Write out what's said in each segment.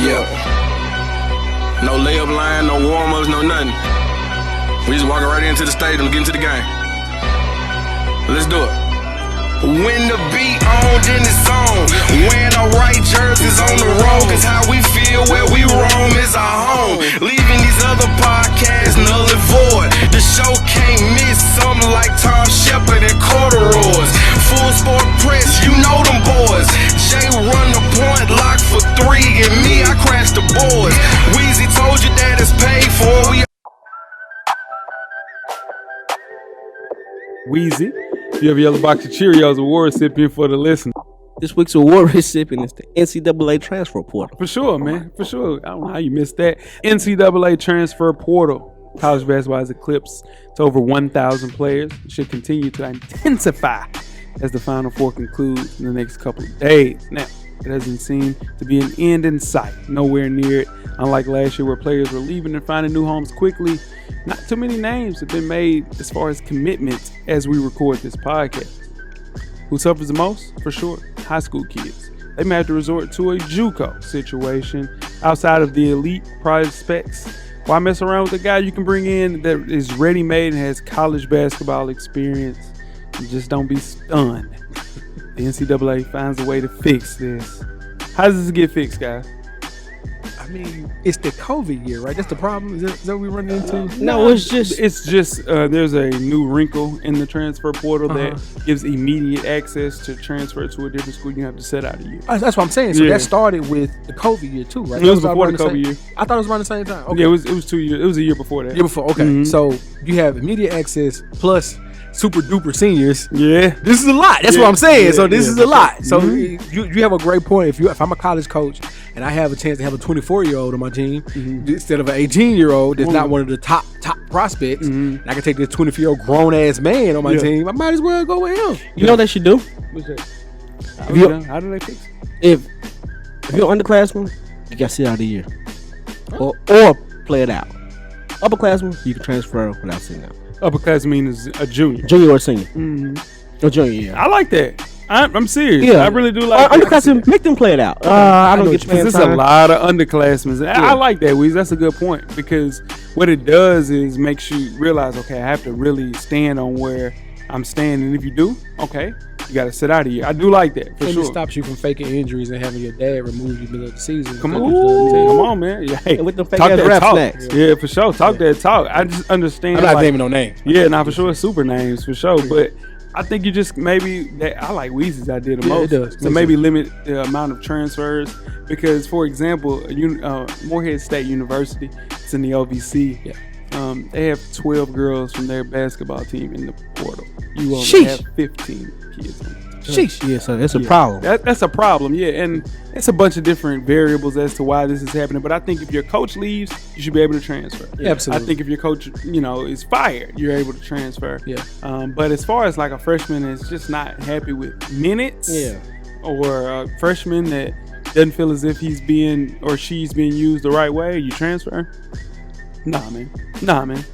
Yeah. No layup line, no warm-ups, no nothing. We just walking right into the stadium, get into the game. Let's do it. When the beat on, then it's on. Wearing our right jerseys on the road, cause how we feel where we roam is our home. Leaving these other podcasts null and void. The show can't miss something like Tom Shepard and corduroys. Full sport press, you know them boys. Jay run the point, lock for 3, and me, I crash the boards. Weezy told you that it's paid for. Weezy, you have a yellow Box of Cheerios Award recipient for the listener. This week's award recipient is the NCAA Transfer Portal. For sure, man. For sure. I don't know how you missed that. NCAA Transfer Portal. College basketball has eclipsed to over 1,000 players. It should continue to intensify as the Final Four concludes in the next couple of days. Now, it doesn't seem to be an end in sight. Nowhere near it. Unlike last year where players were leaving and finding new homes quickly, not too many names have been made as far as commitments as we record this podcast. Who suffers the most? For sure, high school kids. They may have to resort to a JUCO situation outside of the elite prospects. Why mess around with a guy you can bring in that is ready-made and has college basketball experience? And just don't be stunned. The NCAA finds a way to fix this. How does this get fixed, guys? I mean, it's the COVID year, right? That's the problem. Is that what we run into? No, it's just there's a new wrinkle in the transfer portal that gives immediate access to transfer to a different school. You have to set out a year. That's what I'm saying. So that started with the COVID year too, right? It was before the COVID year. I thought it was around the same time. Okay. Yeah, it was 2 years. It was a year before that. Year before. Okay. Mm-hmm. So you have immediate access plus super duper seniors. Yeah, this is a lot. That's what I'm saying. So this is a lot. So you have a great point. If I'm a college coach and I have a chance to have a 24-year-old on my team instead of an 18-year-old that's not one of the top prospects, and I can take this 24-year-old grown ass man on my team, I might as well go with him. You know what they should do? What's that? How do they fix it? If you're underclassman, you got to sit out a year, or play it out. Upperclassman, you can transfer without sitting out. Upperclassman is a junior or senior. Or junior, yeah. I like that. I'm serious. Yeah. I really do like that. Underclassmen, make them play it out. I don't get you. There's a lot of underclassmen. I like that, Weez. That's a good point because what it does is makes you realize, okay, I have to really stand on where I'm standing. And if you do, okay, you got to sit out of here. I do like that, for sure. It stops you from faking injuries and having your dad remove you middle of the season. Come on, man. Yeah, hey, with the fake ass rap snacks. Yeah, for sure. Talk that talk. I just understand. I'm not naming no names. Yeah, for sure. Super names, for sure. But I think you just I like Weezy's idea the most. It does. So maybe limit the amount of transfers because, for example, Morehead State University, it's in the OVC. Yeah. They have 12 girls from their basketball team in the portal. You only have 15 kids on it. Sheesh. Yeah, so that's a problem. That's a problem, yeah. And it's a bunch of different variables as to why this is happening. But I think if your coach leaves, you should be able to transfer. Yeah, absolutely. I think if your coach, is fired, you're able to transfer. Yeah. But as far as like a freshman is just not happy with minutes, or a freshman that doesn't feel as if he's being or she's being used the right way, you transfer? Nah, man.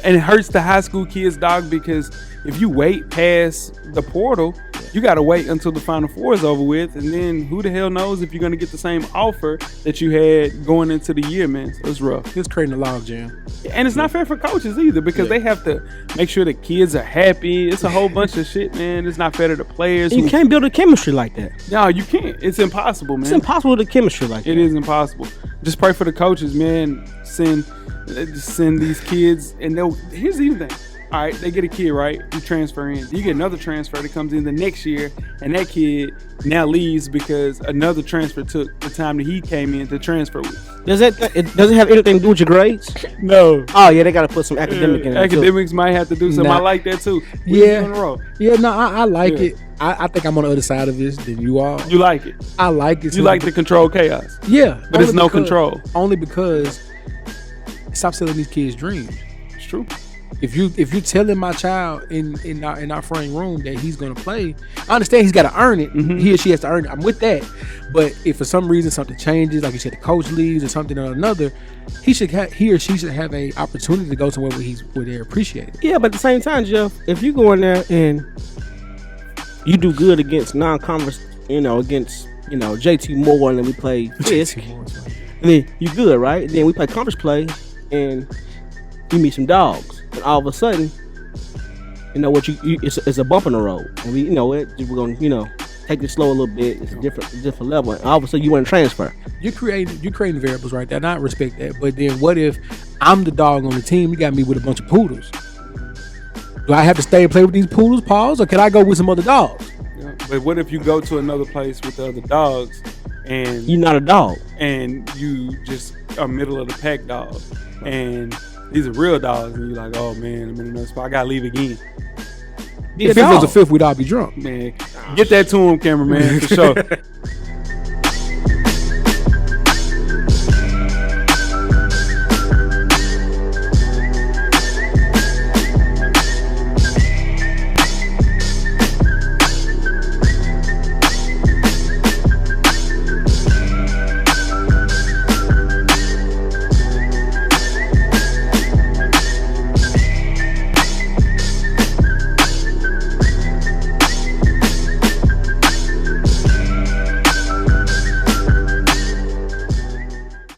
And it hurts the high school kids, dog, because if you wait past the portal, you got to wait until the Final Four is over with, and then who the hell knows if you're going to get the same offer that you had going into the year, man. So it's rough. It's creating a log jam. And it's not fair for coaches either because they have to make sure the kids are happy. It's a whole bunch of shit, man. It's not fair to the players. You can't build a chemistry like that. No, you can't. It's impossible, man. It's impossible to chemistry like that. It is impossible. Just pray for the coaches, man. Send these kids, and here's the thing. All right, they get a kid, right? You transfer in. You get another transfer that comes in the next year, and that kid now leaves because another transfer took the time that he came in to transfer with. Does it have anything to do with your grades? No. Oh, yeah, they got to put some academic in it. Academics might have to do something. I like that, too. I like it. I think I'm on the other side of this than you are. You like it? I like it. You like the control chaos? Yeah. But it's no control. Only because stop selling these kids' dreams. It's true. If you telling my child in our frame room that he's gonna play, I understand he's got to earn it. He or she has to earn it. I'm with that. But if for some reason something changes, like you said, the coach leaves or something or another, he or she should have a opportunity to go somewhere where they're appreciated. Yeah, but at the same time, Jeff, if you go in there and you do good against non-conference against JT Moore, and then we play Fisk. And then you good, right? Then we play conference play, and you meet some dogs, and all of a sudden, it's a bump in the road, and we're gonna take it slow a little bit. It's a different level, and all of a sudden you want to transfer. You're creating variables right there, and I respect that. But then what if I'm the dog on the team? You got me with a bunch of poodles. Do I have to stay and play with these poodles, Pauls, or can I go with some other dogs? Yeah. But what if you go to another place with the other dogs and you're not a dog, and you just are middle of the pack dog, and these are real dogs, and you're like, oh man, I'm in another spot. I gotta leave again. If it was a fifth, we'd all be drunk. Man, get that to him, cameraman, for sure.